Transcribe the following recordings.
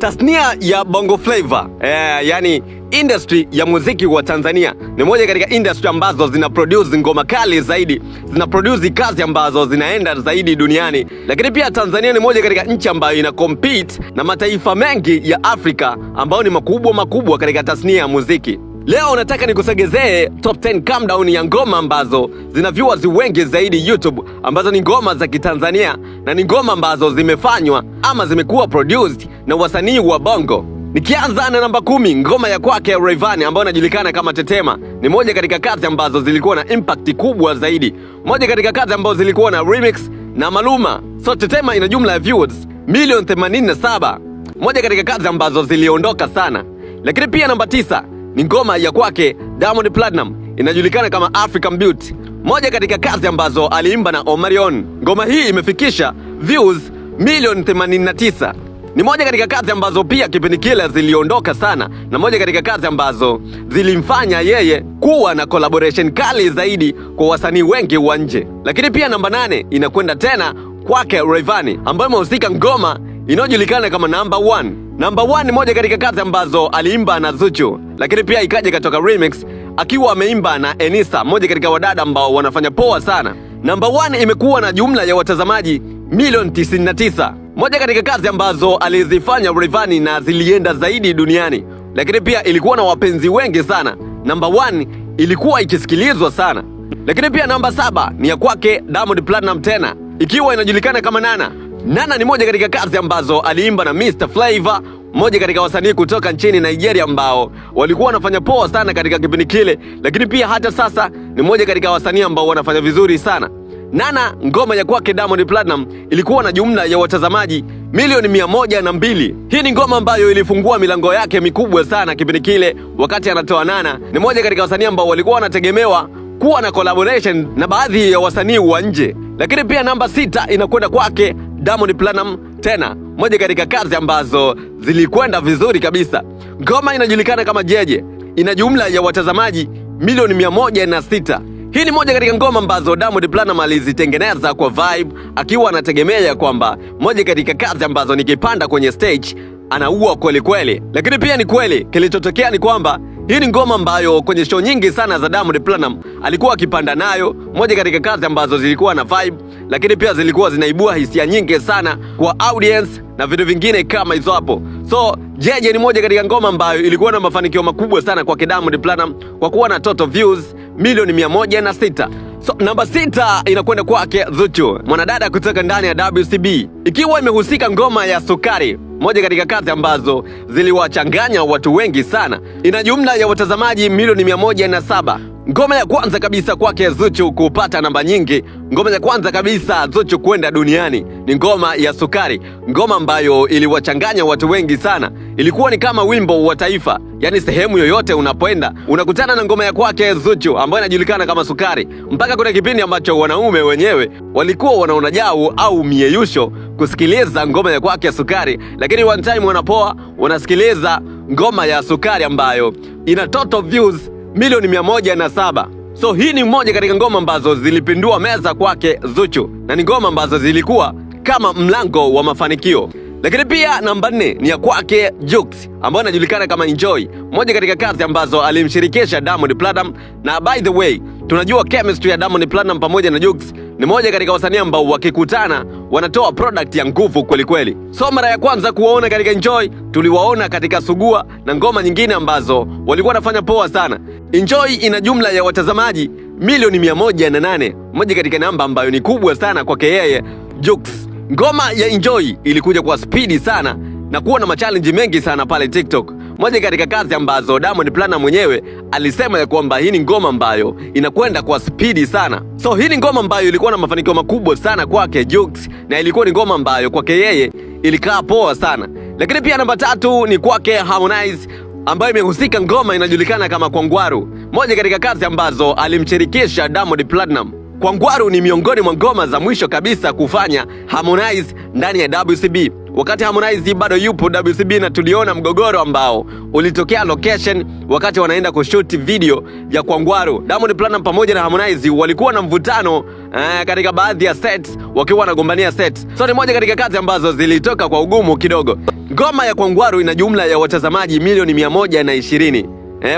Tasnia ya Bongo Flava, yani industry ya muziki wa Tanzania ni moja katika industry ambazo zina produce ngoma kali zaidi, zina produce kazi ambazo zinaenda zaidi duniani. Lakini pia Tanzania ni moja katika nchi ambayo ina compete na mataifa mengi ya Afrika ambayo ni makubwa katika tasnia ya muziki. Leo nataka nikusogezee top 10 countdown ya ngoma ambazo zina viewers wengi zaidi YouTube, ambazo ni ngoma za Kitanzania na ni ngoma ambazo zimefanywa ama zimekuwa produced na wasanii wa Bongo. Nikianza na namba 10, ngoma ya kwake Rayvanny ambayo inajulikana kama Tetema. Ni moja katika kazi ambazo zilikuwa na impact kubwa zaidi, moja katika kazi ambazo zilikuwa na remix na Maluma. So Tetema ina jumla ya viewers milioni 87, moja katika kazi ambazo ziliondoka sana. Lakini pia namba 9 ni ngoma ya kwake Diamond Platnumz, inajulikana kama African Beauty, moja katika kazi ambazo aliimba na Omarion. Ngoma hii imefikisha views milioni 89. Ni moja katika kazi ambazo pia kipindi kile ziliondoka sana, na moja katika kazi ambazo zilimfanya yeye kuwa na collaboration kali zaidi kwa wasanii wengi wa nje. Lakini pia namba 8 inakwenda tena kwake Rayvanny, ambayo imehusika ngoma inayojulikana kama Number 1. Number 1 ni moja katika kazi ambazo aliimba na Zuchu, lakini pia ikaja katoka remix akiwa ameimba na Enisa, moja katika wadada ambao wanafanya poa sana. Number 1 imekuwa na jumla ya watazamaji milioni 99, moja katika kazi ambazo alizifanya Rayvanny na zilienda zaidi duniani, lakini pia ilikuwa na wapenzi wengi sana. Number 1 ilikuwa ikisikilizwa sana. Lakini pia namba 7 ni ya kwake Diamond Platnumz tena, ikiwa inajulikana kama Nana. Nana ni moja katika kazi ambazo aliimba na Mr. Flavor, moja katika wasanii kutoka nchini Nigeria ambao walikuwa wanafanya poa sana katika kipindi kile, lakini pia hata sasa ni moja katika wasanii ambao wanafanya vizuri sana. Nana, ngoma ya kwake Diamond Platnumz ilikuwa na jumla ya watazamaji milioni 102. Hii ni ngoma ambayo ilifungua milango yake mikubwa sana kipindi kile wakati anatoa Nana. Ni moja katika wasanii ambao walikuwa wanategemewa kuwa na collaboration na baadhi ya wasanii wa nje. Lakini pia namba 6 inakwenda kwake Diamond Platnumz tena, moja katika kazi ambazo zilikwenda vizuri kabisa. Ngoma inajulikana kama Jeje, ina jumla ya watazamaji milioni 106. Hii ni moja katika ngoma ambazo Diamond Platnumz alizitengeneza kwa vibe, akiwa anategemea kwamba moja katika kazi ambazo nikipanda kwenye stage anaua kweli kweli. Lakini pia ni kweli, kilichotokea ni kwamba hii ni ngoma ambayo kwenye show nyingi sana za Diamond Platnumz alikuwa akipanda nayo, moja katika kazi ambazo zilikuwa na vibe, lakini pia zilikuwa zinaibua hisia nyingi sana kwa audience na vitu vingine kama hizo hapo. So Jeje ni moja katika ngoma ambayo ilikuwa na mafanikio makubwa sana kwa Diamond Platnumz kwa kuwa na total views milioni 106. So namba 6 inakwenda kwake Zuchu, mwanadada kutoka ndani ya WCB, ikiwa imehusika ngoma ya Sukari, moja katika kazi ambazo ziliwachanganya watu wengi sana. Ina jumla ya watazamaji milioni 107. Ngoma ya kwanza kabisa kwake Zuchu kupata namba nyingi, ngoma ya kwanza kabisa Zuchu kwenda duniani ni ngoma ya Sukari, ngoma ambayo iliwachanganya watu wengi sana. Ilikuwa ni kama wimbo wa taifa, yani sehemu yoyote unapoenda unakutana na ngoma ya kwake Zuchu ambayo inajulikana kama Sukari. Mpaka kuna kipindi ambacho wanaume wenyewe walikuwa wanaona jau au mieyusho kusikiliza ngoma ya kwake Sukari, lakini one time wanapoa wanasikiliza ngoma ya Sukari ambayo ina total views milioni 107. So hii ni moja katika ngoma ambazo zilipindua meza kwake Zuchu, na ni ngoma ambazo zilikuwa kama mlango wa mafanikio. Lakini pia namba 4 ni ya kwake Jux ambayo inajulikana kama Enjoy, moja katika kazi ambazo alimshirikisha Diamond Platnumz. Na by the way, tunajua chemistry ya Diamond Platnumz pamoja na Jux ni moja katika wasanii ambao wakikutana wanatoa product ya nguvu kweli kweli. So mara ya kwanza kuwaona katika Enjoy, tuliwaona katika Sugua na ngoma nyingine ambazo walikuwa wanafanya poa sana. Enjoy ina jumla ya watazamaji milioni 108, moja katika namba ambayo ni kubwa sana kwake yeye Jux. Ngoma ya Enjoy ilikuja kwa speedi sana na kuwa na machallenge mengi sana pale TikTok, moja katika kazi ambazo Diamond Platnumz mwenyewe alisema ya kwamba hii ni ngoma ambayo inakwenda kwa speedi sana. So hii ni ngoma ambayo ilikuwa na mafanikio makubwa sana kwake Jux, na ilikuwa ni ngoma ambayo kwake yeye ilikaa poa sana. Lakini pia namba 3 ni kwake Harmonize ambayo imehusika ngoma inajulikana kama Kwangwaru, moja katika kazi ambazo alimshirikisha Diamond Platnumz. Kwangwaru ni miongoni mwa ngoma za mwisho kabisa kufanya Harmonize ndani ya WCB. wakati Harmonize bado yupo WCB, na tuliona mgogoro ambao ulitokea location wakati wanaenda kushoot video ya Kwangwaru. Diamond Platnumz pamoja na Harmonize walikuwa na mvutano katika baadhi ya sets, wakiwa wanagombania sets. So ni moja katika kazi ambazo zilitoka kwa ugumu kidogo. Ngoma ya Kwangwaru ina jumla ya watazamaji milioni 120.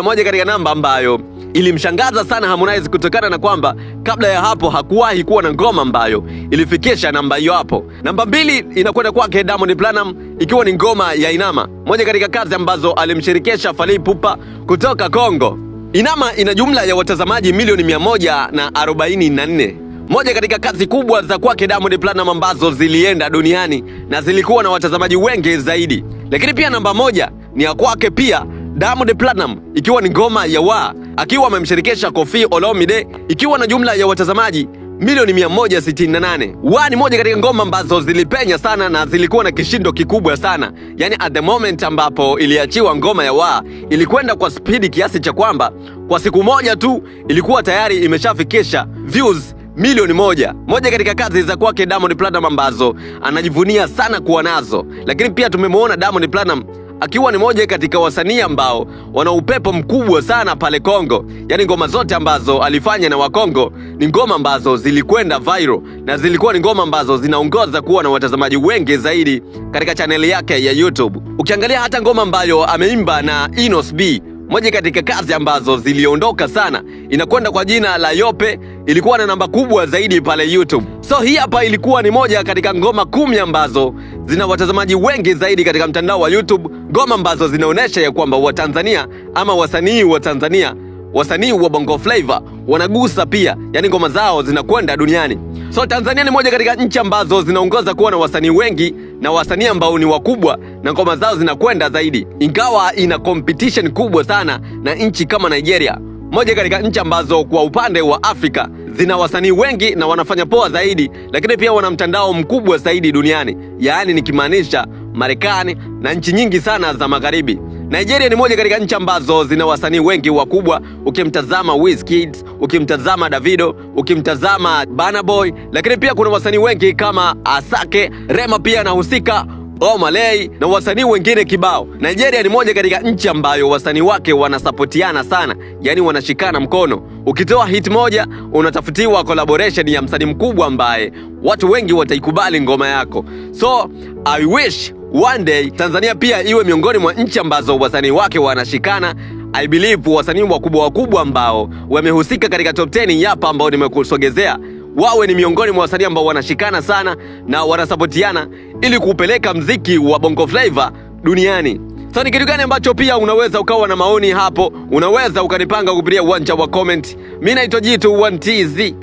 Moja katika namba ambayo ilimshangaza sana Harmonize, kutokana na kwamba kabla ya hapo hakuwahi kuwa na ngoma ambayo ilifikisha namba hiyo hapo. Namba 2 inakwenda kwake Diamond Platnumz, ikiwa ni ngoma ya Inama, moja katika kazi ambazo alimshirikisha Fally Ipupa kutoka Kongo. Inama ina jumla ya watazamaji milioni 144. Moja katika kazi kubwa za kwake Diamond Platnumz ambazo zilienda duniani na zilikuwa na watazamaji wengi zaidi. Lakini pia namba 1 ni ya kwake pia Diamond Platnumz, ikiwa ni ngoma ya Wa, akiwa amemshirikisha Koffi Olomide, ikiwa na jumla ya watazamaji milioni 168. Wa ni moja katika ngoma ambazo zilipenya sana na zilikuwa na kishindo kikubwa sana. Yani at the moment ambapo iliachiwa ngoma ya Wa, ilikwenda kwa speed kiasi cha kwamba kwa siku moja tu ilikuwa tayari imeshafikisha views milioni 1. Moja katika kazi za kwake Diamond Platnumz ambazo anajivunia sana kuwa nazo. Lakini pia tumemwona Diamond Platnumz akiwa ni moja katika wasanii ambao wana upepo mkubwa sana pale Kongo. Yani ngoma zote ambazo alifanya na Wakongo ni ngoma ambazo zilikwenda viral, na zilikuwa ni ngoma ambazo zinaongoza kuwa na watazamaji wengi zaidi katika chaneli yake ya YouTube. Ukiangalia hata ngoma ambayo ameimba na Inos B, moja katika kazi ambazo ziliondoka sana, inakwenda kwa jina la Yope, ilikuwa na namba kubwa zaidi pale YouTube. So hii hapa ilikuwa ni moja katika ngoma 10 ambazo zina watazamaji wengi zaidi katika mtandao wa YouTube, ngoma ambazo zinaonesha ya kwamba Watanzania ama wasanii wa Tanzania, wasanii wa Bongo Flava wanagusa pia, yani ngoma zao zinakwenda duniani. So Tanzania ni moja katika nchi ambazo zinaongoza kuwa na wasanii wengi na wasanii ambao ni wakubwa na ngoma zao zinakwenda zaidi, ingawa ina competition kubwa sana na nchi kama Nigeria, moja katika nchi ambazo kwa upande wa Afrika zina wasanii wengi na wanafanya poa zaidi, lakini pia wana mtandao mkubwa zaidi duniani, yaani nikimaanisha Marekani na nchi nyingi sana za magharibi. Nigeria ni moja katika nchi ambazo zina wasanii wengi wakubwa, ukimtazama Wizkid, ukimtazama Davido, ukimtazama Burna Boy, lakini pia kuna wasanii wengi kama Asake, Rema pia anahusika, Omah Lay na wasanii wengine kibao. Nigeria ni moja katika nchi ambayo wasanii wake wanasapotiana sana, yani wanashikana mkono. Ukitoa hit moja unatafutiwa collaboration ya msanii mkubwa ambaye watu wengi wataikubali ngoma yako. So I wish one day Tanzania pia iwe miongoni mwa nchi ambazo wasanii wake wanashikana. I believe wasanii wakubwa ambao wamehusika katika top 10 hapa ambao nimekusogezea, wawe ni miongoni mwa wasanii ambao wanashikana sana na wanasapotiana ili kupeleka mziki wa Bongo Flava duniani. So ni kitu gani ambacho pia unaweza ukawa na maoni hapo? Unaweza ukanipanga kupitia uwanja wa comment. Mimi naitwa Jitu 1TZ.